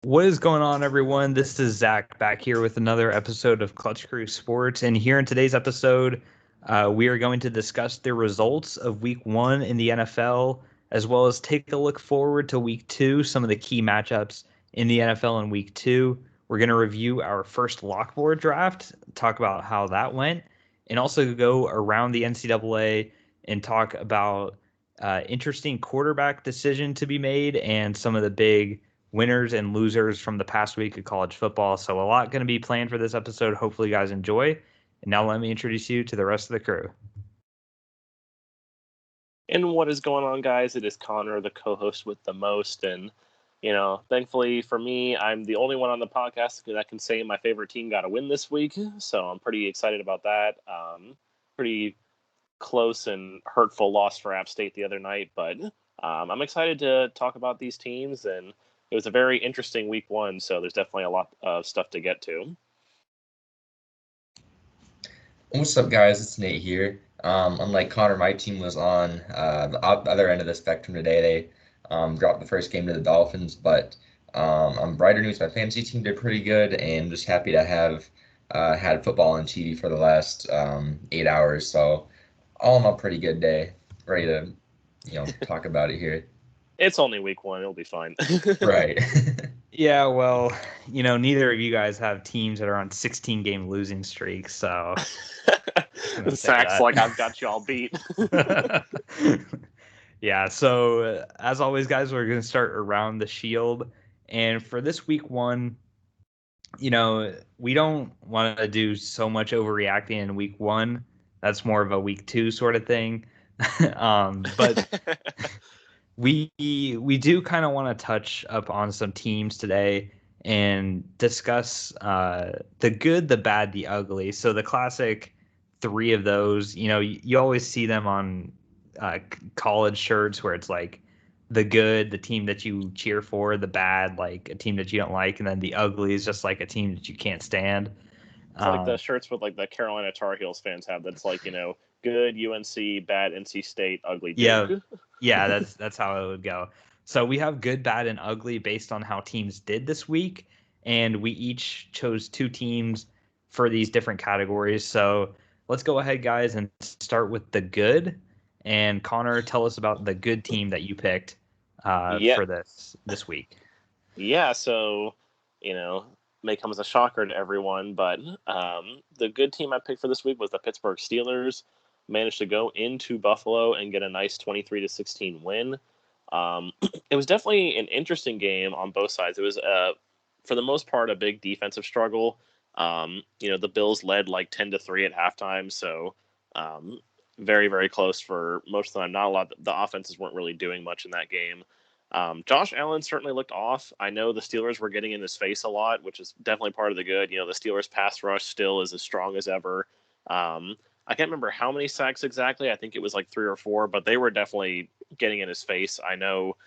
What is going on, everyone? This is Zach back here with another episode of Clutch Crew Sports. And here in today's episode, we are going to discuss the results of week one in the NFL, as well as take a look forward to week two, some of the key matchups in the NFL in week two. We're going to review our first lockboard draft, talk about how that went, and also go around the NCAA and talk about interesting quarterback decision to be made and some of the big winners and losers from the past week of college football. So a lot going to be planned for this episode. Hopefully you guys enjoy. And now let me introduce you to the rest of the crew. And what is going on, guys? It is Connor, the co-host with the most. And, thankfully for me, I'm the only one on the podcast that can say my favorite team got a win this week. So I'm pretty excited about that. Pretty close and hurtful loss for App State the other night. But I'm excited to talk about these teams. And it was a very interesting week one. So there's definitely a lot of stuff to get to. What's up, guys? It's Nate here. Unlike Connor, my team was on the other end of the spectrum today. They dropped the first game to the Dolphins, but on brighter news, my fantasy team did pretty good, and just happy to have had football on TV for the last 8 hours. So all in all, pretty good day. Ready to talk about it here. It's only week one. It'll be fine. Right. Yeah, well, neither of you guys have teams that are on 16-game losing streaks, so Zach's like, I've got you all beat. Yeah, so as always, guys, we're going to start around the shield. And for this week one, we don't want to do so much overreacting in week one. That's more of a week two sort of thing. But we do kind of want to touch up on some teams today and discuss the good, the bad, the ugly. So the classic three of those, you always see them on college shirts where it's like the good, the team that you cheer for, the bad, like a team that you don't like, and then the ugly is just like a team that you can't stand. It's like the shirts with like the Carolina Tar Heels fans have. That's like, good UNC, bad NC State, ugly Duke. Yeah, that's how it would go. So we have good, bad, and ugly based on how teams did this week, and we each chose two teams for these different categories. So let's go ahead, guys, and start with the good. And Connor, tell us about the good team that you picked for this week. Yeah, so may come as a shocker to everyone, but the good team I picked for this week was the Pittsburgh Steelers. Managed to go into Buffalo and get a nice 23-16 win. It was definitely an interesting game on both sides. It was, for the most part, a big defensive struggle. The Bills led like 10-3 at halftime, so very, very close for most of the time. Not a lot. The offenses weren't really doing much in that game. Josh Allen certainly looked off. I know the Steelers were getting in his face a lot, which is definitely part of the good. The Steelers pass rush still is as strong as ever. I can't remember how many sacks exactly. I think it was like 3 or 4, but they were definitely getting in his face. I know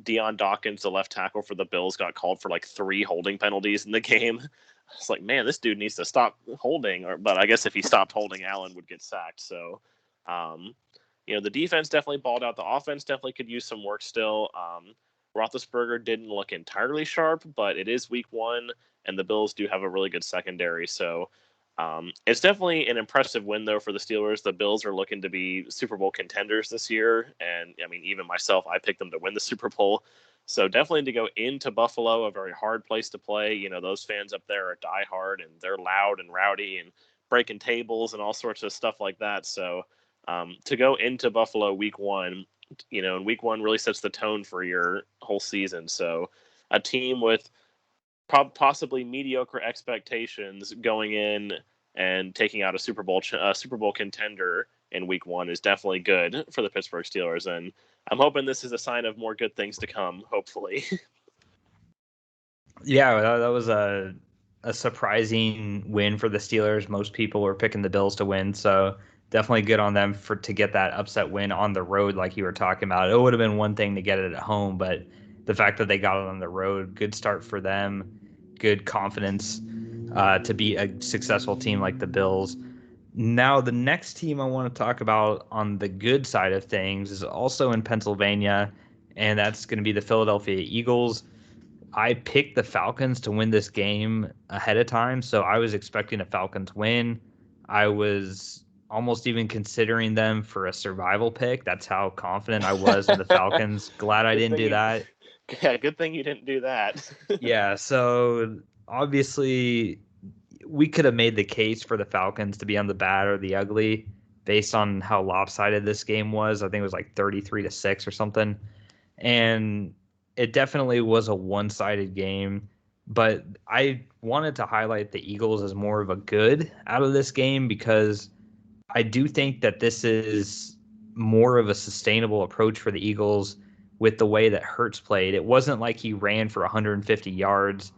Deion Dawkins, the left tackle for the Bills, got called for like 3 holding penalties in the game. It's like, man, this dude needs to stop holding. But I guess if he stopped holding, Allen would get sacked. So, the defense definitely balled out. The offense definitely could use some work still. Roethlisberger didn't look entirely sharp, but it is week one, and the Bills do have a really good secondary. So it's definitely an impressive win, though, for the Steelers. The Bills are looking to be Super Bowl contenders this year. And, I mean, even myself, I picked them to win the Super Bowl. So definitely to go into Buffalo, a very hard place to play. Those fans up there are diehard, and they're loud and rowdy and breaking tables and all sorts of stuff like that. So to go into Buffalo week one, and week one really sets the tone for your whole season. So a team with possibly mediocre expectations going in and taking out a Super Bowl contender in week one is definitely good for the Pittsburgh Steelers. And I'm hoping this is a sign of more good things to come, hopefully. Yeah, that was a surprising win for the Steelers. Most people were picking the Bills to win, so definitely good on them to get that upset win on the road like you were talking about. It would have been one thing to get it at home, but the fact that they got it on the road, good start for them, good confidence to beat a successful team like the Bills. Now, the next team I want to talk about on the good side of things is also in Pennsylvania, and that's going to be the Philadelphia Eagles. I picked the Falcons to win this game ahead of time, so I was expecting a Falcons win. I was almost even considering them for a survival pick. That's how confident I was in the Falcons. Glad I didn't do that. Yeah, good thing you didn't do that. Yeah, so obviously we could have made the case for the Falcons to be on the bad or the ugly based on how lopsided this game was. I think it was like 33-6 or something. And it definitely was a one-sided game, but I wanted to highlight the Eagles as more of a good out of this game because I do think that this is more of a sustainable approach for the Eagles with the way that Hurts played. It wasn't like he ran for 150 yards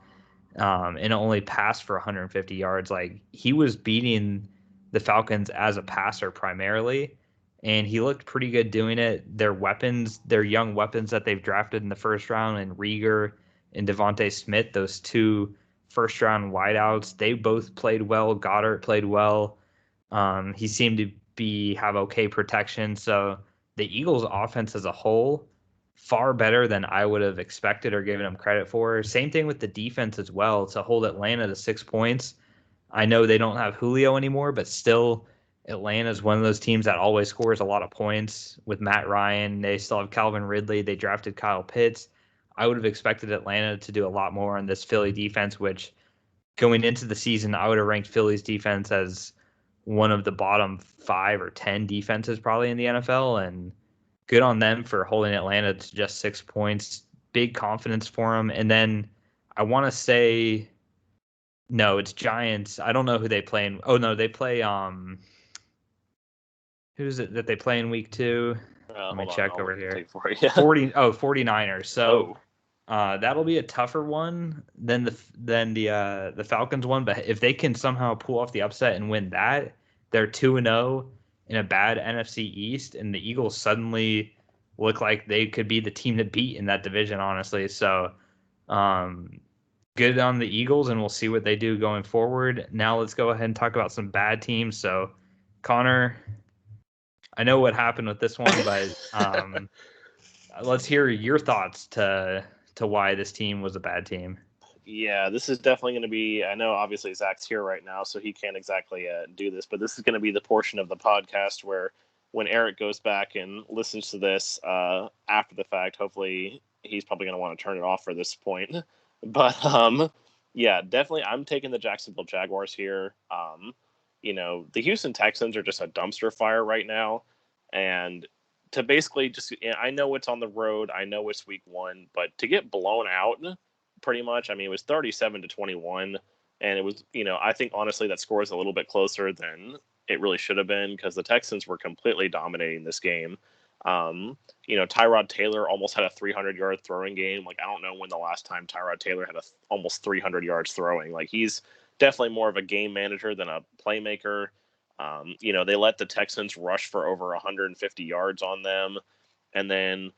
and only passed for 150 yards. Like he was beating the Falcons as a passer primarily, and he looked pretty good doing it. Their weapons, their young weapons that they've drafted in the first round, and Rieger and Devontae Smith, those two first round wideouts, they both played well. Goddard played well. He seemed to have okay protection. So the Eagles' offense as a whole, far better than I would have expected or given them credit for. Same thing with the defense as well. To hold Atlanta to 6 points. I know they don't have Julio anymore, but still, Atlanta is one of those teams that always scores a lot of points with Matt Ryan. They still have Calvin Ridley. They drafted Kyle Pitts. I would have expected Atlanta to do a lot more on this Philly defense, which going into the season, I would have ranked Philly's defense as one of the bottom 5 or 10 defenses probably in the NFL. And good on them for holding Atlanta to just 6 points. Big confidence for them. And then I want to say, no, it's Giants. I don't know who they play in. Oh no, they play who's it that they play in week 2? Let me check over here. 49ers. So that'll be a tougher one than the Falcons one. But if they can somehow pull off the upset and win that, they're 2-0 in a bad NFC East, and the Eagles suddenly look like they could be the team to beat in that division, honestly. So good on the Eagles, and we'll see what they do going forward. Now let's go ahead and talk about some bad teams. So, Connor, I know what happened with this one, but let's hear your thoughts to why this team was a bad team. Yeah, this is definitely going to be, I know obviously Zach's here right now, so he can't exactly do this, but this is going to be the portion of the podcast where when Eric goes back and listens to this after the fact, hopefully he's probably going to want to turn it off for this point. But yeah, definitely I'm taking the Jacksonville Jaguars here. The Houston Texans are just a dumpster fire right now. And to basically just, I know it's on the road, I know it's week 1, but to get blown out pretty much, I mean, it was 37-21. And it was, I think honestly that score is a little bit closer than it really should have been because the Texans were completely dominating this game. Tyrod Taylor almost had a 300-yard throwing game. Like, I don't know when the last time Tyrod Taylor had almost 300 yards throwing. Like, he's definitely more of a game manager than a playmaker. They let the Texans rush for over 150 yards on them. And then,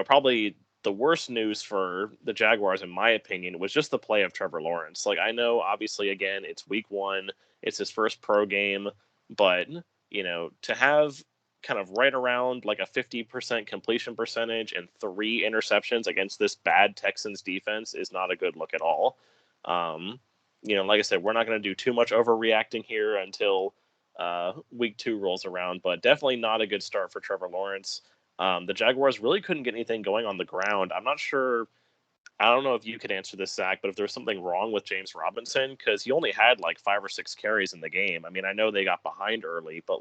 probably the worst news for the Jaguars, in my opinion, was just the play of Trevor Lawrence. Like, I know, obviously, again, it's week 1. It's his first pro game. But, to have kind of right around like a 50% completion percentage and 3 interceptions against this bad Texans defense is not a good look at all. Like I said, we're not going to do too much overreacting here until week 2 rolls around, but definitely not a good start for Trevor Lawrence. The Jaguars really couldn't get anything going on the ground. I'm not sure. I don't know if you could answer this, Zach, but if there's something wrong with James Robinson, because he only had like 5 or 6 carries in the game. I mean, I know they got behind early, but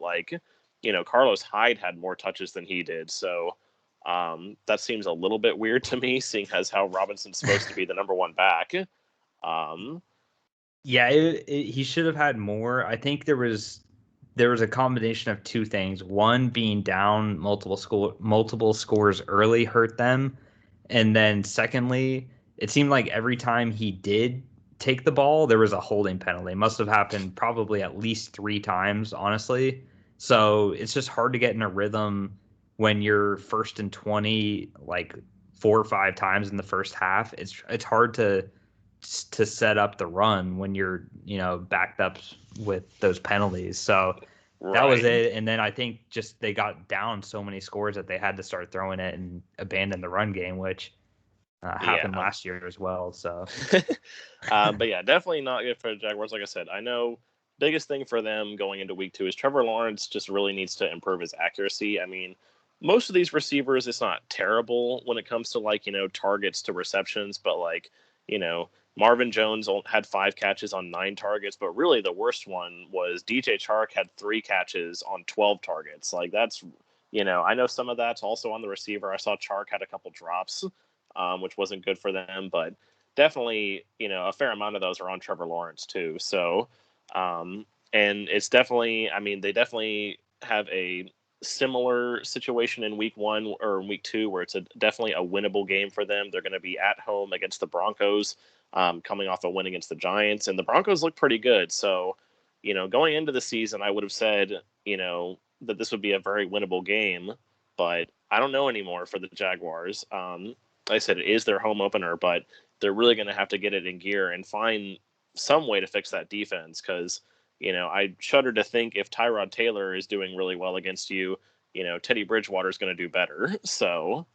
Carlos Hyde had more touches than he did. So that seems a little bit weird to me, seeing as how Robinson's supposed to be the number 1 back. Yeah, he should have had more. I think there was a combination of 2 things. One, being down multiple scores early hurt them. And then secondly, it seemed like every time he did take the ball, there was a holding penalty. It must have happened probably at least 3 times, honestly. So it's just hard to get in a rhythm when you're 1st and 20, like 4 or 5 times in the first half. It's hard to set up the run when you're, backed up with those penalties. So that was it. And then I think just they got down so many scores that they had to start throwing it and abandon the run game, which happened last year as well. So, but yeah, definitely not good for the Jaguars. Like I said, I know biggest thing for them going into week 2 is Trevor Lawrence just really needs to improve his accuracy. I mean, most of these receivers, it's not terrible when it comes to like, targets to receptions, but like, Marvin Jones had 5 catches on 9 targets, but really the worst one was DJ Chark had 3 catches on 12 targets. Like that's, I know some of that's also on the receiver. I saw Chark had a couple drops, which wasn't good for them, but definitely, a fair amount of those are on Trevor Lawrence too. So, and it's definitely, I mean, they definitely have a similar situation in week 1 or week 2 where it's definitely a winnable game for them. They're going to be at home against the Broncos, coming off a win against the Giants, and the Broncos look pretty good. So, going into the season, I would have said, that this would be a very winnable game, but I don't know anymore for the Jaguars. Like I said, it is their home opener, but they're really going to have to get it in gear and find some way to fix that defense because, I shudder to think if Tyrod Taylor is doing really well against you, Teddy Bridgewater is going to do better. So,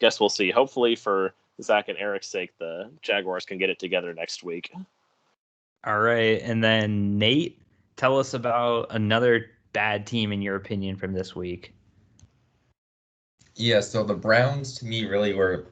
guess we'll see. Hopefully for Zach and Eric's sake, the Jaguars can get it together next week. All right. And then Nate, tell us about another bad team in your opinion from this week. Yeah, so the Browns to me really were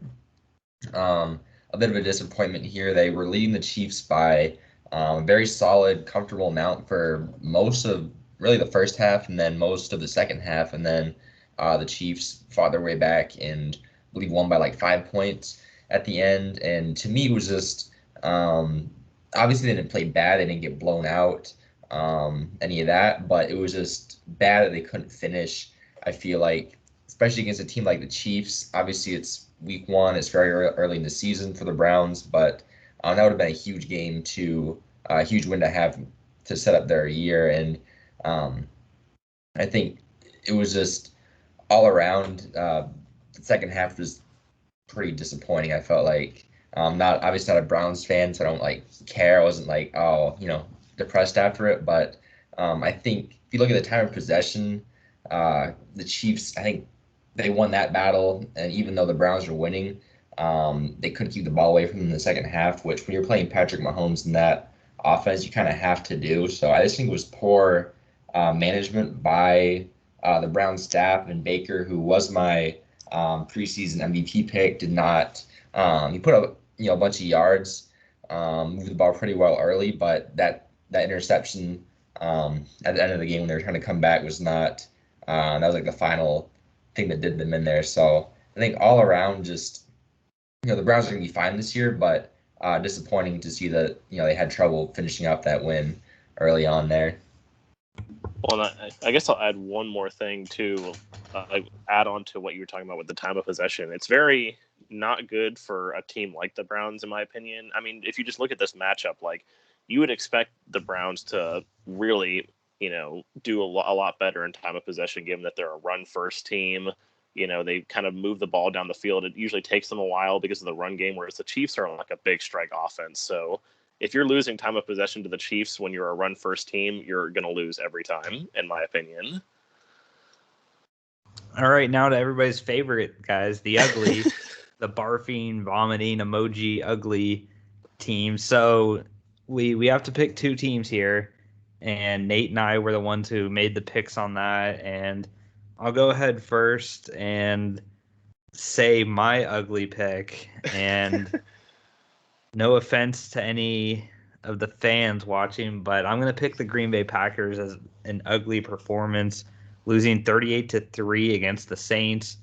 a bit of a disappointment here. They were leading the Chiefs by a very solid, comfortable amount for most of really the first half and then most of the second half. And then the Chiefs fought their way back and I believe won by like 5 points at the end. And to me, it was just obviously they didn't play bad. They didn't get blown out, any of that. But it was just bad that they couldn't finish. I feel like, especially against a team like the Chiefs. Obviously, it's week 1. It's very early in the season for the Browns, but that would have been a huge game a huge win to have to set up their year. And I think it was just all around. The second half was pretty disappointing. I felt like not obviously not a Browns fan, so I don't like care. I wasn't like depressed after it, but I think if you look at the time of possession, the Chiefs, I think they won that battle, and even though the Browns were winning, they couldn't keep the ball away from them in the second half, which when you're playing Patrick Mahomes in that offense, you kind of have to do. So I just think it was poor management by the Browns staff, and Baker, who was my preseason MVP pick, did not. He put up a bunch of yards, moved the ball pretty well early, but that interception at the end of the game when they were trying to come back was not. That was like the final thing that did them in there. So I think all around, just the Browns are going to be fine this year, but disappointing to see that they had trouble finishing up that win early on there. Well, I guess I'll add one more thing to add on to what you were talking about with the time of possession. It's very not good for a team like the Browns, in my opinion. I mean, if you just look at this matchup, like you would expect the Browns to really, do a lot better in time of possession, given that they're a run-first team. They kind of move the ball down the field. It usually takes them a while because of the run game, whereas the Chiefs are like a big strike offense. So if you're losing time of possession to the Chiefs when you're a run-first team, you're going to lose every time, in my opinion. All right, now to everybody's favorite, guys, the ugly, the barfing, vomiting, emoji, ugly team. So we have to pick 2 teams here, and Nate and I were the ones who made the picks on that. And I'll go ahead first and say my ugly pick. And no offense to any of the fans watching, but I'm going to pick the Green Bay Packers as an ugly performance, losing 38-3 against the Saints.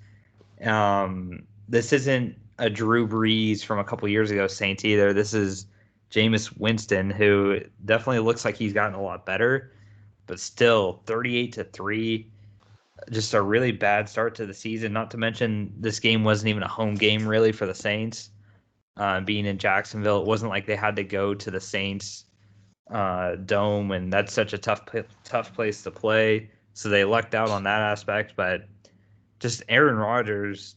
This isn't a Drew Brees from a couple years ago Saints either. This is Jameis Winston, who definitely looks like he's gotten a lot better, but still 38-3, just a really bad start to the season. Not to mention this game wasn't even a home game really for the Saints. Being in Jacksonville, it wasn't like they had to go to the Saints dome, and that's such a tough place to play. So they lucked out on that aspect, but just Aaron Rodgers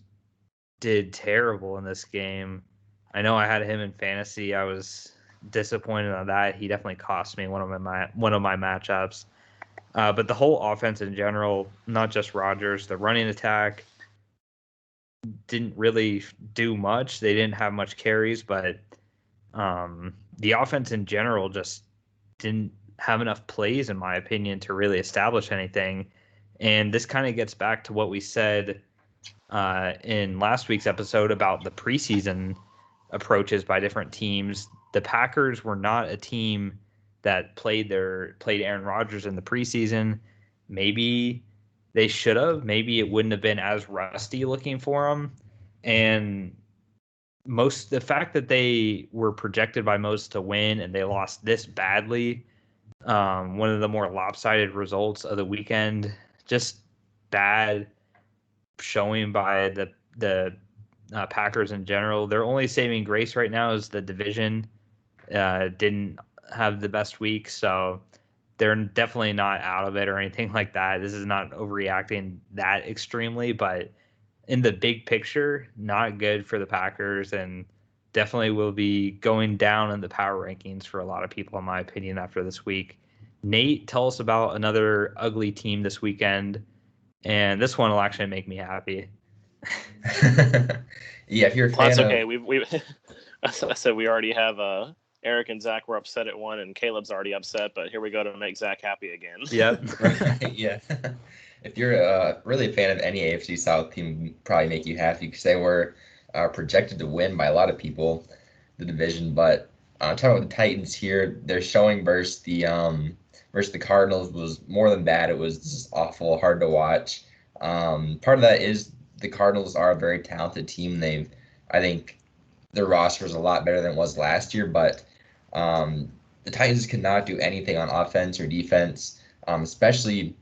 did terrible in this game. I know I had him in fantasy. I was disappointed on that. He definitely cost me one of my matchups. But the whole offense in general, not just Rodgers, the running attack, didn't really do much. They didn't have much carries, but the offense in general just didn't have enough plays, in my opinion, to really establish anything. And this kind of gets back to what we said in last week's episode about the preseason approaches by different teams. The Packers were not a team that played Aaron Rodgers in the preseason. Maybe they should have. Maybe it wouldn't have been as rusty looking for them. And the fact that they were projected by most to win and they lost this badly, one of the more lopsided results of the weekend, just bad showing by the Packers in general. Their only saving grace right now is the division didn't have the best week, so they're definitely not out of it or anything like that. This is not overreacting that extremely, but in the big picture, not good for the Packers, and definitely will be going down in the power rankings for a lot of people, in my opinion, after this week. Nate, tell us about another ugly team this weekend, and this one will actually make me happy. Yeah, if you're a Well, fan that's of... okay. We I said we already have Eric and Zach were upset at one, and Caleb's already upset. But here we go to make Zach happy again. Yep. Right, yeah. If you're really a fan of any AFC South team, probably make you happy because they were projected to win by a lot of people the division. But talking about the Titans here, their showing versus the Cardinals was more than bad. It was just awful, hard to watch. Part of that is the Cardinals are a very talented team. I think their roster is a lot better than it was last year, but the Titans could not do anything on offense or defense, especially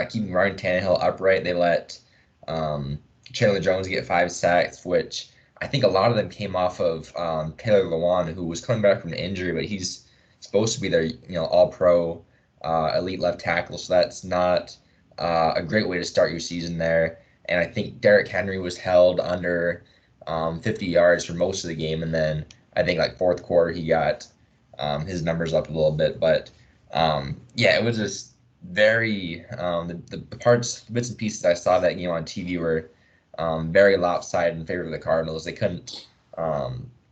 keeping Ryan Tannehill upright. They let Chandler Jones get 5 sacks, which I think a lot of them came off of Taylor Lewan, who was coming back from an injury, but he's supposed to be their all-pro elite left tackle, so that's not a great way to start your season there. And I think Derrick Henry was held under 50 yards for most of the game, and then I think like fourth quarter he got his numbers up a little bit. But yeah, it was just very the bits and pieces I saw that game on TV were very lopsided in favor of the Cardinals. They couldn't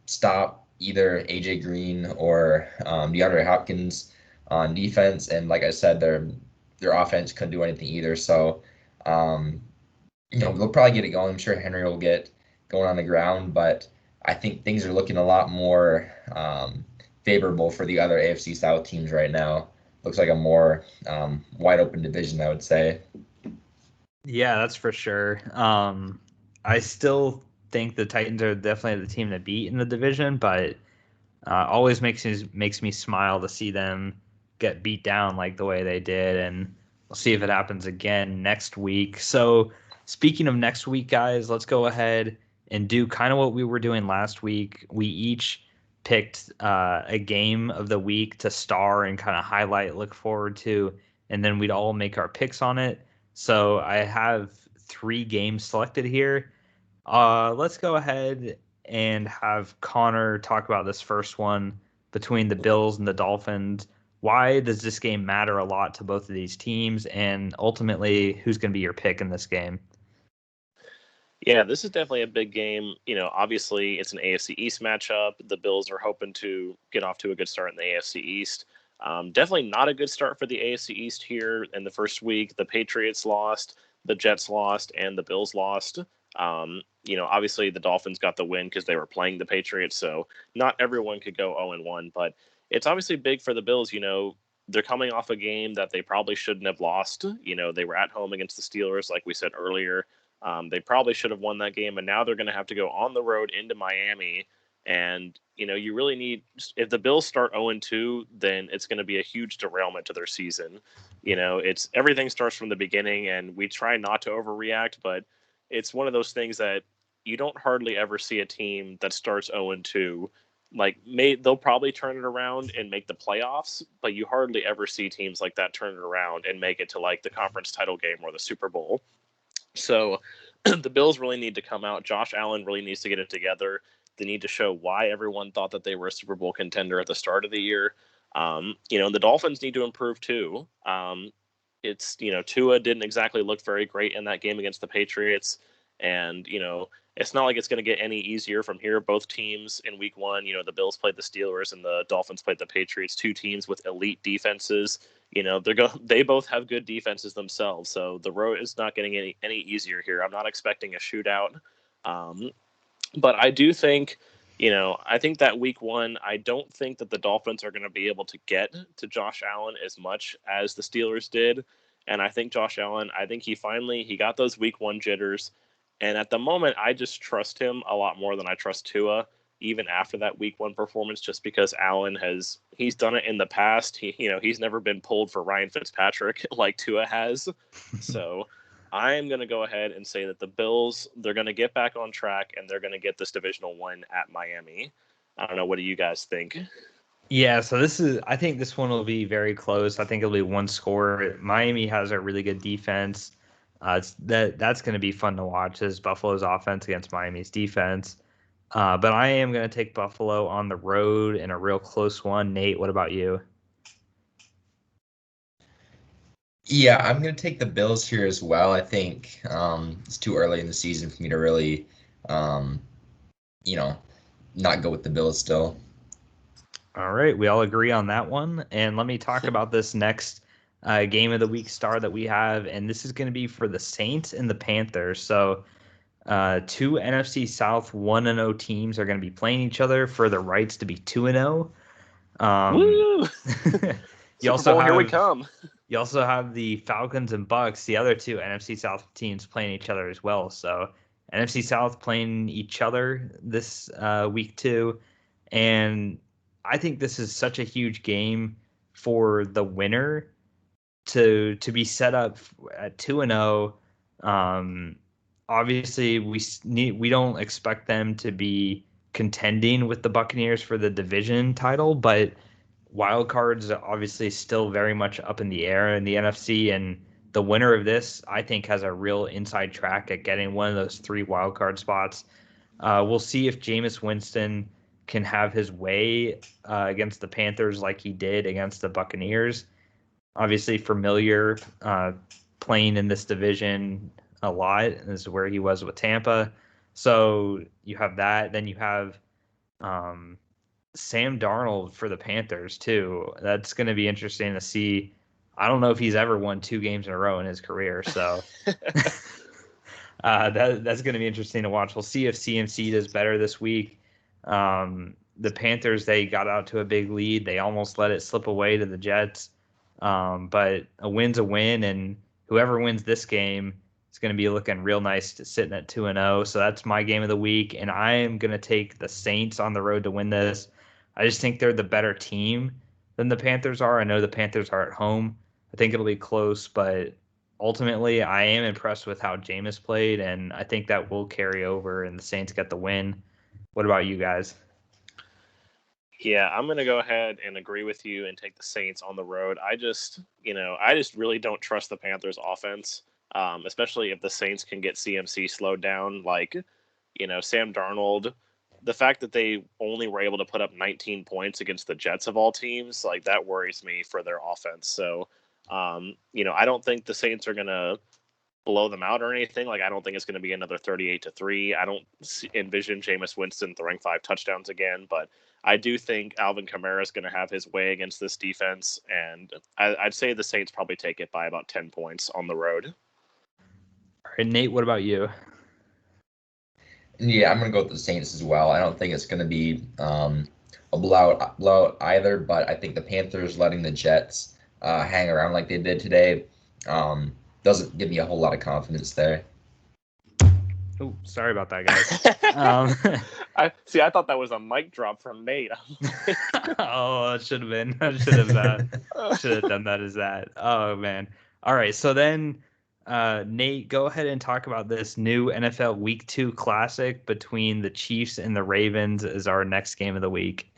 stop either AJ Green or DeAndre Hopkins on defense, and like I said, their offense couldn't do anything either. So they'll probably get it going. I'm sure Henry will get going on the ground, but I think things are looking a lot more favorable for the other AFC South teams right now. Looks like a more wide open division, I would say. Yeah, that's for sure. I still think the Titans are definitely the team to beat in the division, but always makes me smile to see them get beat down like the way they did, and we'll see if it happens again next week. So speaking of next week, guys, let's go ahead and do kind of what we were doing last week. We each picked a game of the week to star and kind of highlight, look forward to, and then we'd all make our picks on it. So I have 3 games selected here. Let's go ahead and have Connor talk about this first one between the Bills and the Dolphins. Why does this game matter a lot to both of these teams, and ultimately, who's going to be your pick in this game? Yeah, this is definitely a big game. Obviously it's an AFC East matchup. The Bills are hoping to get off to a good start in the AFC East. Definitely not a good start for the AFC East here in the first week. The Patriots lost, the Jets lost, and the Bills lost. Obviously the Dolphins got the win because they were playing the Patriots, so not everyone could go 0-1, but it's obviously big for the Bills. They're coming off a game that they probably shouldn't have lost. They were at home against the Steelers, like we said earlier. They probably should have won that game, and now they're going to have to go on the road into Miami. And, you really need, if the Bills start 0-2, then it's going to be a huge derailment to their season. It's everything starts from the beginning, and we try not to overreact, but it's one of those things that you don't hardly ever see a team that starts 0-2. They'll probably turn it around and make the playoffs, but you hardly ever see teams like that turn it around and make it to the conference title game or the Super Bowl. So the Bills really need to come out. Josh Allen really needs to get it together. They need to show why everyone thought that they were a Super Bowl contender at the start of the year. And the Dolphins need to improve too. Tua didn't exactly look very great in that game against the Patriots. And, it's not like it's going to get any easier from here. Both teams in week one, the Bills played the Steelers and the Dolphins played the Patriots, two teams with elite defenses. They both have good defenses themselves. So the road is not getting any easier here. I'm not expecting a shootout. But I do think, I think that week one, I don't think that the Dolphins are going to be able to get to Josh Allen as much as the Steelers did. And I think Josh Allen, he got those week one jitters. And at the moment, I just trust him a lot more than I trust Tua, even after that week one performance, just because Allen he's done it in the past. He's never been pulled for Ryan Fitzpatrick like Tua has. So I'm going to go ahead and say that the Bills, they're going to get back on track and they're going to get this divisional win at Miami. I don't know. What do you guys think? Yeah, so I think this one will be very close. I think it'll be one score. Miami has a really good defense. That's going to be fun to watch, is Buffalo's offense against Miami's defense. But I am going to take Buffalo on the road in a real close one. Nate, what about you? Yeah, I'm going to take the Bills here as well. I think it's too early in the season for me to really, not go with the Bills still. All right, we all agree on that one. And let me talk about this next game of the week star that we have. And this is going to be for the Saints and the Panthers. So two NFC South 1-0 teams are going to be playing each other for the rights to be 2-0. Woo! You also here we come. You also have the Falcons and Bucks, the other two NFC South teams, playing each other as well. So NFC South playing each other this week too. And I think this is such a huge game for the winner to be set up at 2-0. Obviously, we don't expect them to be contending with the Buccaneers for the division title, but wild cards are obviously still very much up in the air in the NFC, and the winner of this, I think, has a real inside track at getting one of those 3 wild card spots. We'll see if Jameis Winston can have his way against the Panthers like he did against the Buccaneers. Obviously familiar playing in this division a lot. This is where he was with Tampa. So you have that. Then you have Sam Darnold for the Panthers too. That's going to be interesting to see. I don't know if he's ever won 2 games in a row in his career. So that's going to be interesting to watch. We'll see if CMC does better this week. The Panthers, they got out to a big lead. They almost let it slip away to the Jets. But a win's a win, and whoever wins this game is going to be looking real nice to sitting at 2-0. So that's my game of the week, and I am going to take the Saints on the road to win this. I just think they're the better team than the Panthers are. I know the Panthers are at home. I think it'll be close, but ultimately I am impressed with how Jameis played, and I think that will carry over and the Saints get the win. What about you guys? Yeah, I'm going to go ahead and agree with you and take the Saints on the road. I just really don't trust the Panthers offense, especially if the Saints can get CMC slowed down. Sam Darnold, the fact that they only were able to put up 19 points against the Jets of all teams, that worries me for their offense. So, I don't think the Saints are going to blow them out or anything. I don't think it's going to be another 38-3. I don't envision Jameis Winston throwing 5 touchdowns again, but I do think Alvin Kamara is going to have his way against this defense, and I'd say the Saints probably take it by about 10 points on the road. All right, Nate, what about you? Yeah, I'm going to go with the Saints as well. I don't think it's going to be a blowout either, but I think the Panthers letting the Jets hang around like they did today doesn't give me a whole lot of confidence there. Oh, sorry about that, guys. I thought that was a mic drop from Nate. Oh, it should have been. I should have done that as that. Oh, man. All right, so then, Nate, go ahead and talk about this new NFL Week 2 classic between the Chiefs and the Ravens as our next game of the week.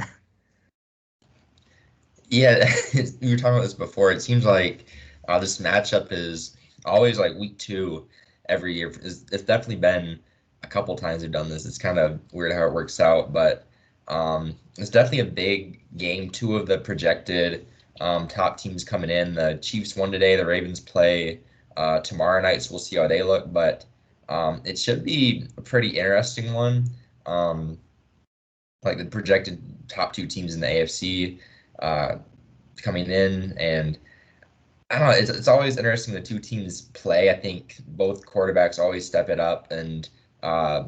Yeah, you were talking about this before. It seems like this matchup is always week 2 every year. It's definitely been a couple times they've done this. It's kind of weird how it works out, but it's definitely a big game. 2 of the projected top teams coming in. The Chiefs won today. The Ravens play tomorrow night, so we'll see how they look. But It should be a pretty interesting one. Like the projected top two teams in the AFC coming in, and I don't know. It's always interesting the two teams play. I think both quarterbacks always step it up and uh,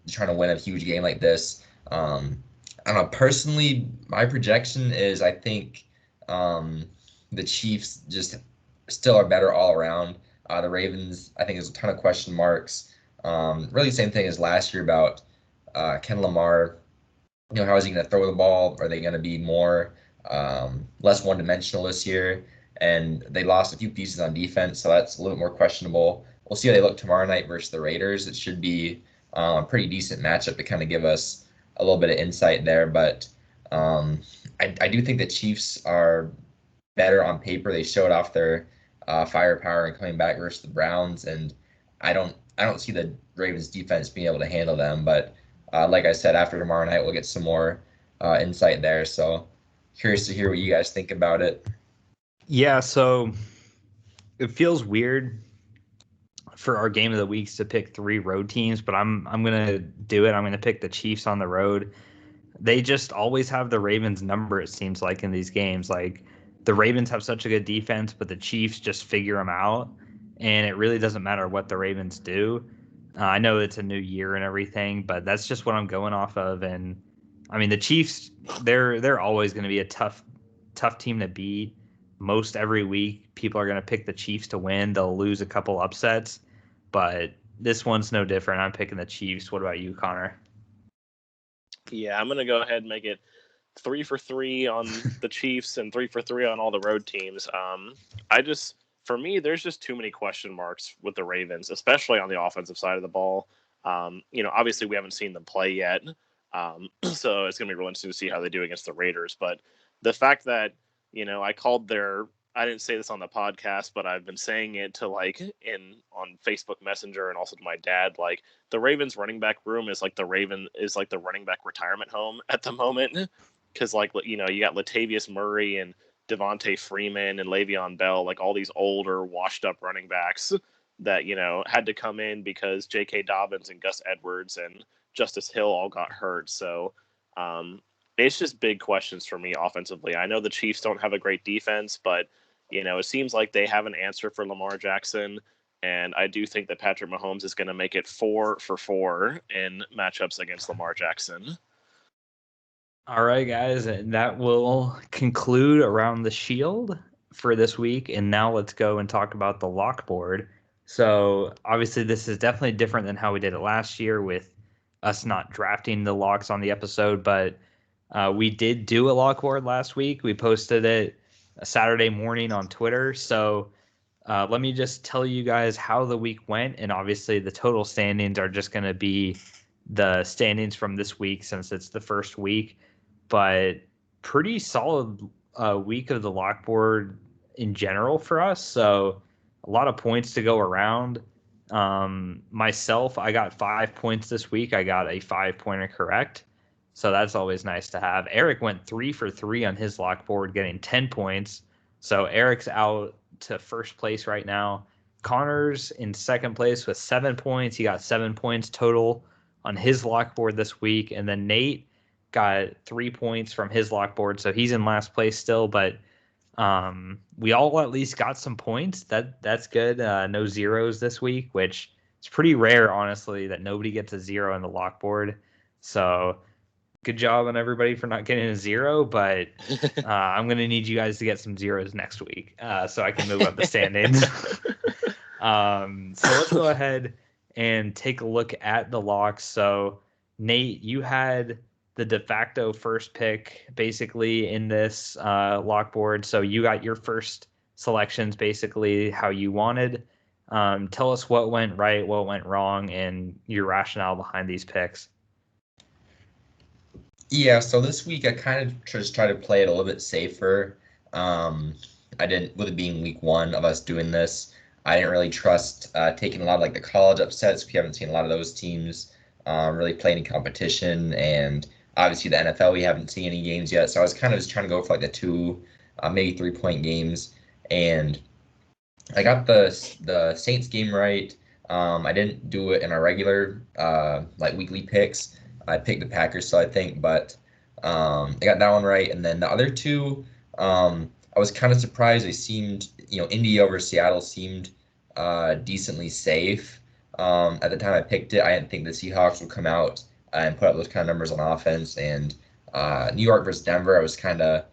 trying to win a huge game like this. I don't know. Personally, my projection is I think the Chiefs just still are better all around. The Ravens, I think, there's a ton of question marks. Really, same thing as last year about Ken Lamar. How is he going to throw the ball? Are they going to be more less one-dimensional this year? And they lost a few pieces on defense, so that's a little more questionable. We'll see how they look tomorrow night versus the Raiders. It should be a pretty decent matchup to kind of give us a little bit of insight there. But I do think the Chiefs are better on paper. They showed off their firepower and coming back versus the Browns, and I don't see the Ravens defense being able to handle them. But like I said, after tomorrow night, we'll get some more insight there. So curious to hear what you guys think about it. Yeah, so it feels weird for our game of the weeks to pick 3 road teams, but I'm gonna do it. I'm gonna pick the Chiefs on the road. They just always have the Ravens number, it seems like, in these games. Like, the Ravens have such a good defense, but the Chiefs just figure them out, and it really doesn't matter what the Ravens do. I know it's a new year and everything, but that's just what I'm going off of. And I mean, the Chiefs, they're always going to be a tough team to beat. Most every week, people are going to pick the Chiefs to win. They'll lose a couple upsets, but this one's no different. I'm picking the Chiefs. What about you, Connor? Yeah, I'm going to go ahead and make it 3 for 3 on the Chiefs and 3 for 3 on all the road teams. For me, there's just too many question marks with the Ravens, especially on the offensive side of the ball. Obviously we haven't seen them play yet, so it's going to be really interesting to see how they do against the Raiders. But the fact that, I didn't say this on the podcast, but I've been saying it to on Facebook Messenger and also to my dad, like the Ravens running back room is like the running back retirement home at the moment. Because you got Latavius Murray and Devontae Freeman and Le'Veon Bell, like all these older washed up running backs that, had to come in because J.K. Dobbins and Gus Edwards and Justice Hill all got hurt. So, it's just big questions for me offensively. I know the Chiefs don't have a great defense, but, it seems like they have an answer for Lamar Jackson. And I do think that Patrick Mahomes is going to make it 4 for 4 in matchups against Lamar Jackson. All right, guys, and that will conclude Around the Shield for this week. And now let's go and talk about the lockboard. So obviously this is definitely different than how we did it last year with us not drafting the locks on the episode, but we did do a lockboard last week. We posted it a Saturday morning on Twitter. So let me just tell you guys how the week went. And obviously the total standings are just going to be the standings from this week since it's the first week. But pretty solid week of the lockboard in general for us. So a lot of points to go around. Myself, I got 5 points this week. I got a 5-pointer correct. So that's always nice to have. Eric went 3 for 3 on his lockboard, getting 10 points. So Eric's out to first place right now. Connor's in second place with 7 points. He got 7 points total on his lockboard this week. And then Nate got 3 points from his lockboard, so he's in last place still. But we all at least got some points. That's good. No zeros this week, which is pretty rare, honestly, that nobody gets a 0 in the lockboard. So good job on everybody for not getting a 0. But I'm gonna need you guys to get some zeros next week, so I can move up the standings. So let's go ahead and take a look at the locks. So Nate, you had the de facto first pick basically in this lockboard. So you got your first selections basically how you wanted. Tell us what went right, what went wrong, and your rationale behind these picks. Yeah, so this week I kind of just tried to play it a little bit safer. I didn't, with it being week 1 of us doing this, I didn't really trust taking a lot of like the college upsets. We haven't seen a lot of those teams really play any competition, and obviously the NFL, we haven't seen any games yet. So I was kind of just trying to go for like the 2, maybe 3-point games. And I got the Saints game right. I didn't do it in our regular like weekly picks. I picked the Packers, so I think, but I got that one right. And then the other two, I was kind of surprised. They seemed, Indy over Seattle seemed decently safe. At the time I picked it, I didn't think the Seahawks would come out and put up those kind of numbers on offense. And New York versus Denver, I was kind of,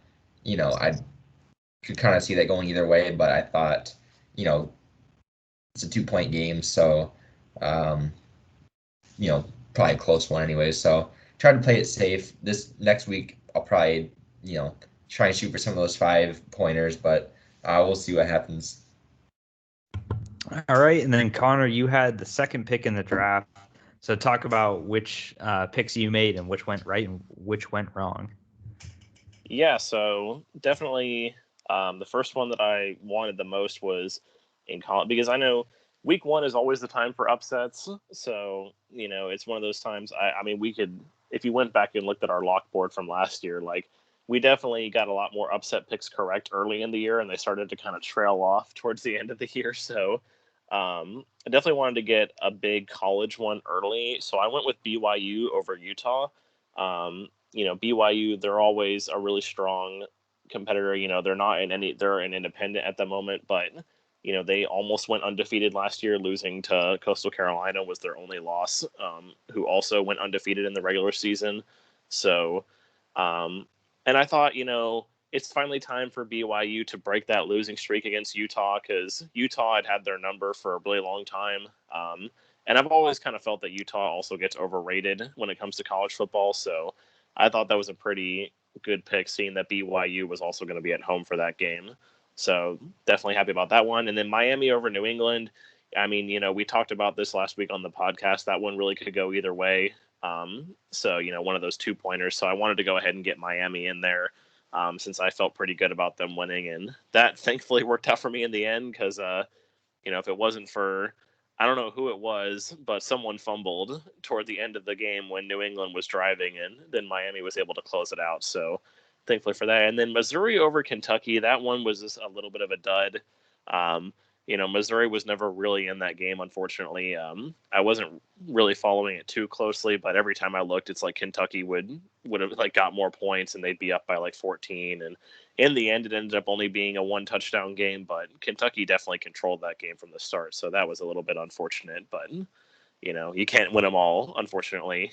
I could kind of see that going either way, but I thought, you know, it's a 2-point game, so um, probably a close one anyway. So try to play it safe. This next week, I'll probably, try and shoot for some of those 5-pointers, but we'll see what happens. All right, and then Connor, you had the second pick in the draft. So talk about which picks you made and which went right and which went wrong. Yeah, so definitely the first one that I wanted the most was in college, because I know week one is always the time for upsets. So, it's one of those times. I mean, we could, if you went back and looked at our lock board from last year, like we definitely got a lot more upset picks correct early in the year, and they started to kind of trail off towards the end of the year. So, I definitely wanted to get a big college one early. So I went with BYU over Utah. BYU, they're always a really strong competitor. They're an independent at the moment, but they almost went undefeated last year. Losing to Coastal Carolina was their only loss, who also went undefeated in the regular season. So, and I thought, it's finally time for BYU to break that losing streak against Utah, because Utah had their number for a really long time. And I've always kind of felt that Utah also gets overrated when it comes to college football. So I thought that was a pretty good pick, seeing that BYU was also going to be at home for that game. So definitely happy about that one. And then Miami over New England. I mean, we talked about this last week on the podcast. That one really could go either way. So, one of those 2-pointers. So I wanted to go ahead and get Miami in there, since I felt pretty good about them winning. And that thankfully worked out for me in the end, because, if it wasn't for, I don't know who it was, but someone fumbled toward the end of the game when New England was driving, and then Miami was able to close it out. So thankfully for that. And then Missouri over Kentucky, that one was just a little bit of a dud. Missouri was never really in that game, unfortunately. I wasn't really following it too closely, but every time I looked, it's like Kentucky would have like got more points, and they'd be up by like 14. And in the end, it ended up only being a 1-touchdown game, but Kentucky definitely controlled that game from the start. So that was a little bit unfortunate, but you can't win them all, unfortunately.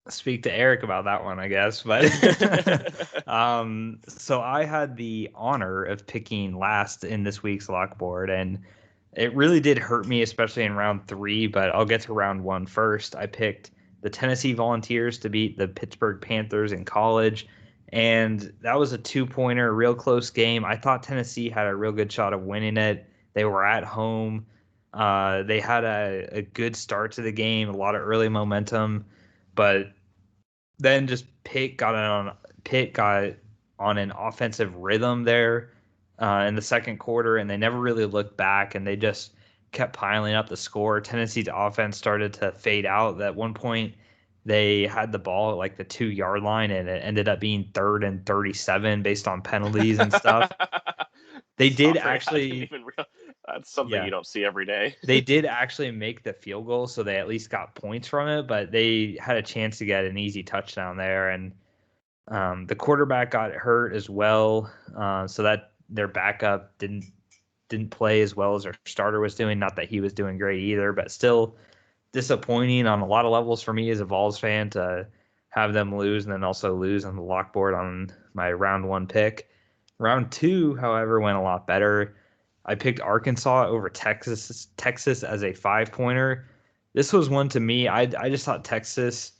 Speak to Eric about that one, I guess. But so I had the honor of picking last in this week's lock board, and it really did hurt me, especially in round 3. But I'll get to round 1 first. I picked the Tennessee Volunteers to beat the Pittsburgh Panthers in college, and that was a 2-pointer, a real close game. I thought Tennessee had a real good shot of winning it. They were at home. They had a good start to the game, a lot of early momentum, but then just Pitt got on an offensive rhythm there in the second quarter, and they never really looked back, and they just kept piling up the score. Tennessee's offense started to fade out. At one point, they had the ball at like the 2-yard line, and it ended up being 3rd and 37 based on penalties and stuff. They did actually. That's something you don't see every day. They did actually make the field goal, so they at least got points from it, but they had a chance to get an easy touchdown there. And the quarterback got hurt as well, so that their backup didn't play as well as their starter was doing. Not that he was doing great either, but still disappointing on a lot of levels for me as a Vols fan to have them lose and then also lose on the lock board on my round 1 pick. Round 2, however, went a lot better. I picked Arkansas over Texas as a 5-pointer. This was one to me. I just thought Texas,